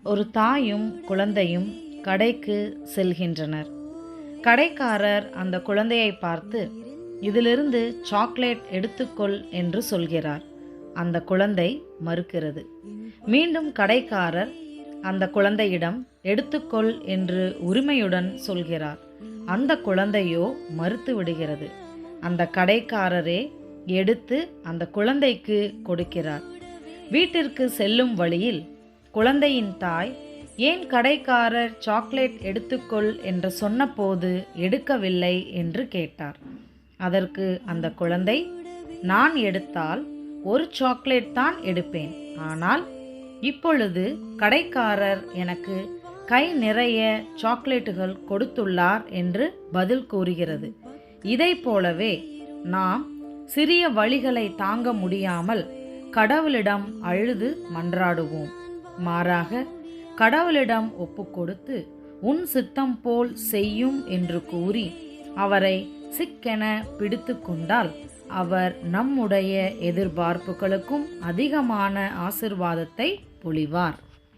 ஒரு தாயும் குழந்தையும் கடைக்கு செல்கின்றனர். கடைக்காரர் அந்த குழந்தையை பார்த்து, இதிலிருந்து சாக்லேட் எடுத்துக்கொள் என்று சொல்கிறார். அந்த குழந்தை மறுக்கிறது. மீண்டும் கடைக்காரர் அந்த குழந்தையிடம் எடுத்துக்கொள் என்று உரிமையுடன் சொல்கிறார். அந்த குழந்தையோ மறுத்து விடுகிறது. அந்த கடைக்காரரே எடுத்து அந்த குழந்தைக்கு கொடுக்கிறார். வீட்டிற்கு செல்லும் வழியில் குழந்தையின் தாய், ஏன் கடைக்காரர் சாக்லேட் எடுத்துக்கொள் என்று சொன்னபோது எடுக்கவில்லை என்று கேட்டார். அதற்கு அந்த குழந்தை, நான் எடுத்தால் ஒரு சாக்லேட் தான் எடுப்பேன். ஆனால் இப்பொழுது கடைக்காரர் எனக்கு கை நிறைய சாக்லேட்டுகள் கொடுத்துள்ளார் என்று பதில் கூறுகிறது. இதை போலவே நாம் சிறிய வழிகளை தாங்க முடியாமல் கடவுளிடம் அழுது மன்றாடுவோம். மாறாக கடவுளிடம் ஒப்புக்கொடுத்து உன் சித்தம் போல் செய்யும் என்று கூறி அவரை சிக்கென பிடித்து கொண்டால் அவர் நம்முடைய எதிர்பார்ப்புகளுக்கும் அதிகமான ஆசீர்வாதத்தை பொழிவார்.